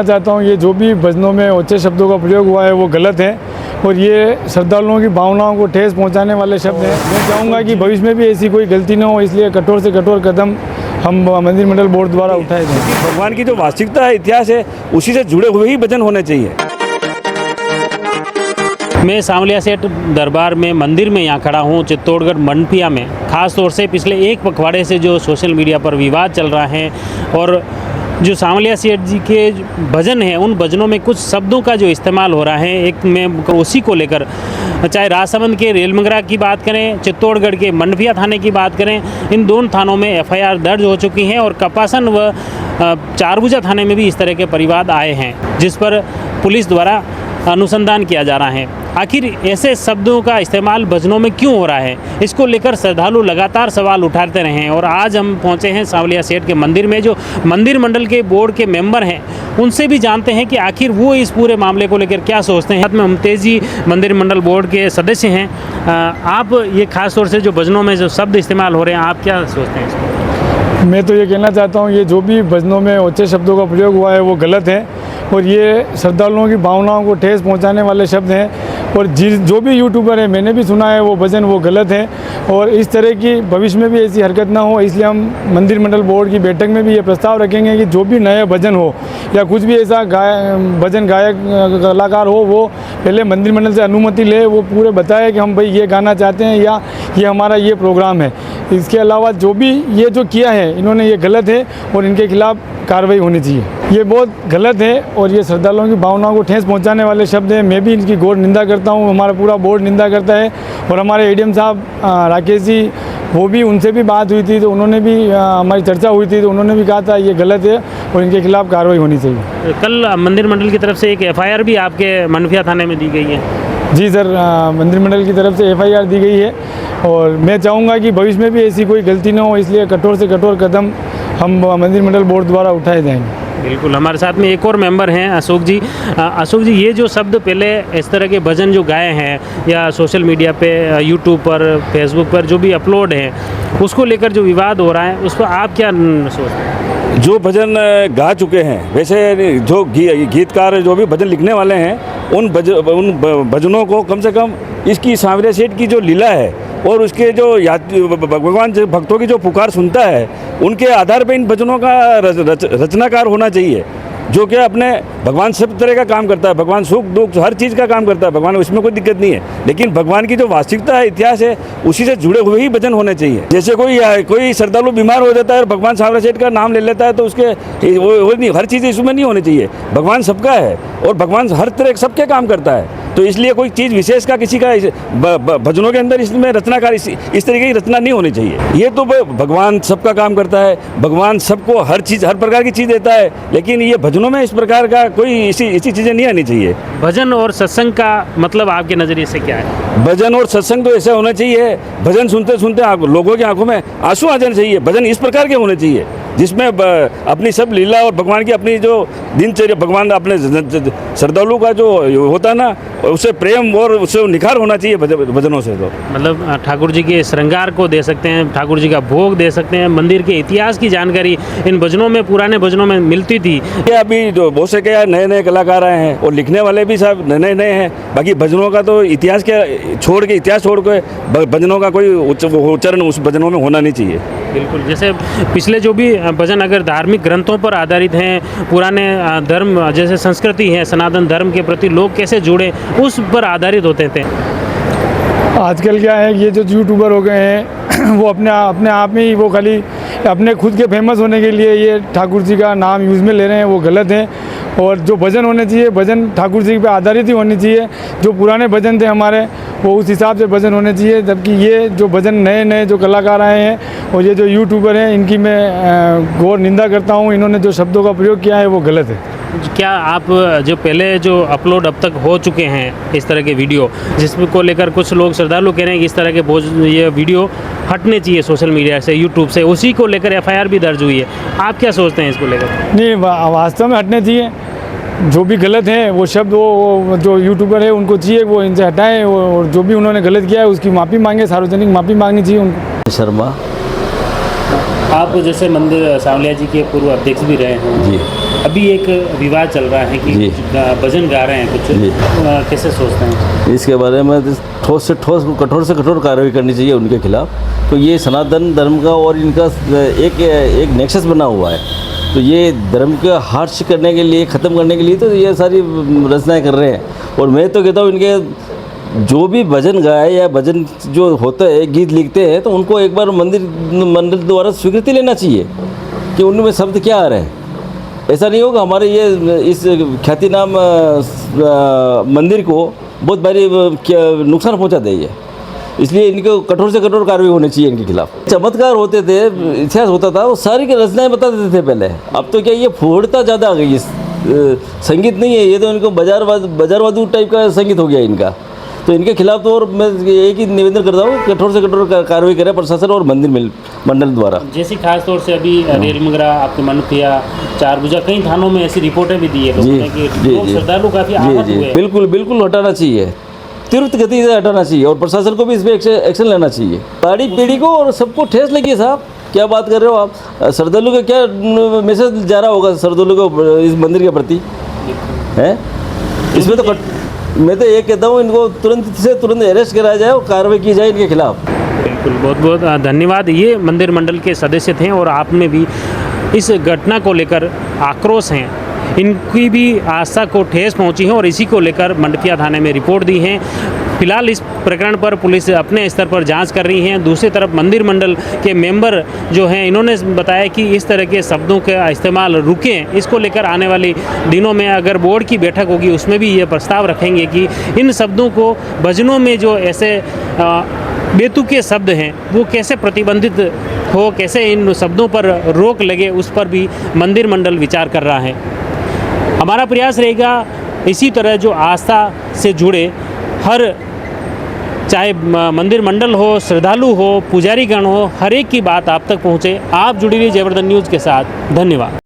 चाहता हूँ ये जो भी भजनों में ऊंचे शब्दों का प्रयोग हुआ है वो गलत है और ये श्रद्धालुओं की भावनाओं को ठेस पहुंचाने वाले शब्द हैं। मैं चाहूँगा कि भविष्य में भी ऐसी कोई गलती न हो, इसलिए कठोर से कठोर कदम हम मंदिर मंडल बोर्ड द्वारा उठाए जाएं। भगवान की जो वास्तविकता है, इतिहास है, उसी से जुड़े हुए ही भजन होने चाहिए। मैं सांवलिया सेठ दरबार में मंदिर में यहाँ खड़ा हूँ, चित्तौड़गढ़ मंडपिया में। ख़ास तौर से पिछले एक पखवाड़े से जो सोशल मीडिया पर विवाद चल रहा है और जो सांवलिया सेठ जी के भजन हैं उन भजनों में कुछ शब्दों का जो इस्तेमाल हो रहा है, एक मैं उसी को लेकर चाहे राजसमंद के रेलमंगरा की बात करें, चित्तौड़गढ़ के मंडपिया थाने की बात करें, इन दोनों थानों में एफआईआर दर्ज हो चुकी हैं और कपासन व चारभुजा थाने में भी इस तरह के परिवाद आए हैं, जिस पर पुलिस द्वारा अनुसंधान किया जा रहा है। आखिर ऐसे शब्दों का इस्तेमाल भजनों में क्यों हो रहा है, इसको लेकर श्रद्धालु लगातार सवाल उठाते रहे हैं और आज हम पहुंचे हैं सांवलिया सेठ के मंदिर में, जो मंदिर मंडल के बोर्ड के मेंबर हैं उनसे भी जानते हैं कि आखिर वो इस पूरे मामले को लेकर क्या सोचते हैं। साथ में मुमतेज जी मंदिर मंडल बोर्ड के सदस्य हैं। आप ये खास तौर से जो भजनों में जो शब्द इस्तेमाल हो रहे हैं, आप क्या सोचते हैं इसको? मैं तो ये कहना चाहता हूँ ये जो भी भजनों में ऊंचे शब्दों का प्रयोग हुआ है वो गलत है और ये श्रद्धालुओं की भावनाओं को ठेस पहुंचाने वाले शब्द हैं और जो भी यूट्यूबर है, मैंने भी सुना है वो भजन वो गलत है और इस तरह की भविष्य में भी ऐसी हरकत ना हो, इसलिए हम मंदिर मंडल बोर्ड की बैठक में भी ये प्रस्ताव रखेंगे कि जो भी नए भजन हो या कुछ भी ऐसा भजन गायक कलाकार हो, वो पहले मंदिर मंडल से अनुमति ले, वो पूरे बताए कि हम भाई ये गाना चाहते हैं या ये हमारा ये प्रोग्राम है। इसके अलावा जो भी ये जो किया है इन्होंने ये गलत है और इनके खिलाफ कार्रवाई होनी चाहिए। ये बहुत गलत है और ये श्रद्धालुओं की भावनाओं को ठेस पहुंचाने वाले शब्द हैं। मैं भी इनकी घोर निंदा करता हूं, हमारा पूरा बोर्ड निंदा करता है और हमारे एडीएम साहब राकेश जी, वो भी उनसे भी बात हुई थी तो उन्होंने भी हमारी चर्चा हुई थी तो उन्होंने भी कहा था ये गलत है और इनके खिलाफ कार्रवाई होनी चाहिए। कल मंदिर मंडल की तरफ से एक एफआईआर भी आपके मंडपिया थाने में दी गई है। जी सर, मंदिर मंडल की तरफ से एफआईआर दी गई है और मैं चाहूँगा कि भविष्य में भी ऐसी कोई गलती न हो, इसलिए कठोर से कठोर कदम हम मंदिर मंडल बोर्ड द्वारा उठाए जाएंगे। बिल्कुल। हमारे साथ में एक और मेंबर हैं अशोक जी। अशोक जी, ये जो शब्द पहले इस तरह के भजन जो गाए हैं या सोशल मीडिया पे, यूट्यूब पर, फेसबुक पर जो भी अपलोड हैं, उसको लेकर जो विवाद हो रहा है उस पर आप क्या सोचते हैं? जो भजन गा चुके हैं, वैसे जो गीतकार जो भी भजन लिखने वाले हैं, उन भजनों को कम से कम इसकी सांवलिया सेठ की जो लीला है और उसके जो भगवान भक्तों की जो पुकार सुनता है, उनके आधार पर इन भजनों का रचनाकार होना चाहिए, जो कि अपने भगवान सब तरह का काम करता है। भगवान सुख दुख हर चीज़ का काम करता है, भगवान उसमें कोई दिक्कत नहीं है, लेकिन भगवान की जो वास्तविकता है, इतिहास है, उसी से जुड़े हुए ही भजन होने चाहिए। जैसे कोई श्रद्धालु बीमार हो जाता है और भगवान सांवलिया सेठ का नाम ले लेता है तो उसके वो नहीं, हर चीज़ इसमें नहीं होनी चाहिए। भगवान सबका है और भगवान हर तरह सबके काम करता है, तो इसलिए कोई चीज़ विशेष का किसी का भजनों के अंदर इसमें रचनाकार इस तरीके की रचना नहीं होनी चाहिए। ये तो भगवान सबका काम करता है, भगवान सबको हर चीज़ हर प्रकार की चीज़ देता है, लेकिन ये भजनों में इस प्रकार का कोई ऐसी चीज़ें नहीं आनी चाहिए। भजन और सत्संग का मतलब आपके नज़रिए से क्या है? भजन और सत्संग तो ऐसा होना चाहिए, भजन सुनते सुनते लोगों की आंखों में आंसू आ जाने चाहिए। भजन इस प्रकार के होने चाहिए जिसमें अपनी सब लीला और भगवान की अपनी जो दिनचर्या, भगवान अपने श्रद्धालु का जो होता है ना, उससे प्रेम और उससे निखार होना चाहिए भजनों से। तो मतलब ठाकुर जी के श्रृंगार को दे सकते हैं, ठाकुर जी का भोग दे सकते हैं, मंदिर के इतिहास की जानकारी इन भजनों में, पुराने भजनों में मिलती थी। ये अभी जो बहुत से क्या नए नए कलाकार आए हैं और लिखने वाले भी सब नए नए हैं, बाकी भजनों का तो इतिहास छोड़ के भजनों का कोई उच्चारण उस भजनों में होना नहीं चाहिए। बिल्कुल। जैसे पिछले जो भी भजन अगर धार्मिक ग्रंथों पर आधारित हैं, पुराने धर्म जैसे संस्कृति है, सनातन धर्म के प्रति लोग कैसे जुड़े, उस पर आधारित होते थे। आजकल क्या है, ये जो यूट्यूबर हो गए हैं वो अपने आप में ही वो खाली अपने खुद के फेमस होने के लिए ये ठाकुर जी का नाम यूज़ में ले रहे हैं, वो गलत है। और जो भजन होने चाहिए, भजन ठाकुर जी पे आधारित ही होने चाहिए। जो पुराने भजन थे हमारे, वो उस हिसाब से भजन होने चाहिए, जबकि ये जो भजन नए नए जो कलाकार आए हैं और ये जो यूट्यूबर हैं, इनकी मैं घोर निंदा करता हूँ। इन्होंने जो शब्दों का प्रयोग किया है वो गलत है। क्या आप जो पहले जो अपलोड अब तक हो चुके हैं इस तरह के वीडियो, जिसको लेकर कुछ लोग श्रद्धालु कह रहे हैं कि इस तरह के ये वीडियो हटने चाहिए सोशल मीडिया से, यूट्यूब से, उसी को लेकर एफआईआर भी दर्ज हुई है, आप क्या सोचते हैं इसको लेकर? नहीं, वास्तव में हटने चाहिए। जो भी गलत है वो शब्द वो जो यूट्यूबर है उनको चाहिए वो इनसे हटाएं और जो भी उन्होंने गलत किया है उसकी माफ़ी मांगे, सार्वजनिक माफ़ी मांगनी चाहिए उनको। शर्मा, आप जैसे मंदिर सांवलिया जी के पूर्व अध्यक्ष भी रहे हैं जी, अभी एक विवाद चल रहा है कि जी। भजन गा रहे हैं कुछ, जी। कैसे सोचते हैं? इसके बारे में ठोस से ठोस, कठोर से कठोर कार्रवाई करनी चाहिए उनके खिलाफ। तो ये सनातन धर्म का और इनका एक नेक्सस बना हुआ है। तो ये धर्म के हर्ष करने के लिए, ख़त्म करने के लिए तो ये सारी रचनाएं कर रहे हैं। और मैं तो कहता हूँ इनके जो भी भजन गाए या भजन जो होता है, गीत लिखते हैं, तो उनको एक बार मंदिर द्वारा स्वीकृति लेना चाहिए कि उनमें शब्द क्या आ रहे हैं। ऐसा नहीं होगा हमारे ये इस ख्याति नाम मंदिर को बहुत भारी नुकसान पहुंचा देगी। इसलिए इनको कठोर से कठोर कार्रवाई होनी चाहिए इनके खिलाफ। चमत्कार होते थे, इतिहास होता था, वो सारी की रचनाएं बता देते थे पहले। अब तो क्या ये फूहड़ता ज़्यादा आ गई, संगीत नहीं है ये, तो इनको बाजारवादू टाइप का संगीत हो गया इनका। तो इनके खिलाफ तो और मैं एक ही निवेदन करता हूँ, कठोर से कठोर कार्रवाई करे प्रशासन और मंदिर मंडल द्वारा। जैसे खास तौर से अभी रेलमगरा, आपके मनफिया, चारभुजा, कई थानों में ऐसी रिपोर्टें भी दी है लोगों ने कि लोग श्रद्धालु काफ़ी आहत हुए। बिल्कुल हटाना चाहिए, तीव्र गति से हटाना चाहिए और प्रशासन को भी इस पर एक्शन लेना चाहिए। पहाड़ी पीढ़ी को और सबको ठेस लगी है साहब, क्या बात कर रहे हो आप? श्रद्धालु का क्या मैसेज जा रहा होगा श्रद्धालु को इस मंदिर के प्रति है? इसमें तो मैं तो ये कहता हूँ इनको तुरंत से तुरंत अरेस्ट कराया जाए और कार्रवाई की जाए इनके खिलाफ। बिल्कुल, बहुत बहुत धन्यवाद। ये मंदिर मंडल के सदस्य थे और आप में भी इस घटना को लेकर आक्रोश हैं, इनकी भी आस्था को ठेस पहुंची है और इसी को लेकर मंडफिया थाने में रिपोर्ट दी है। फिलहाल इस प्रकरण पर पुलिस अपने स्तर पर जांच कर रही है। दूसरी तरफ मंदिर मंडल के मेंबर जो हैं, इन्होंने बताया कि इस तरह के शब्दों का इस्तेमाल रुकें। इसको लेकर आने वाले दिनों में अगर बोर्ड की बैठक होगी उसमें भी ये प्रस्ताव रखेंगे कि इन शब्दों को भजनों में जो ऐसे बेतुके शब्द हैं वो कैसे प्रतिबंधित हो, कैसे इन शब्दों पर रोक लगे, उस पर भी मंदिर मंडल विचार कर रहा है। हमारा प्रयास रहेगा इसी तरह जो आस्था से जुड़े हर, चाहे मंदिर मंडल हो, श्रद्धालु हो, पुजारीगण हो, हर एक की बात आप तक पहुँचे। आप जुड़ी रहिए जयवर्धन न्यूज़ के साथ। धन्यवाद।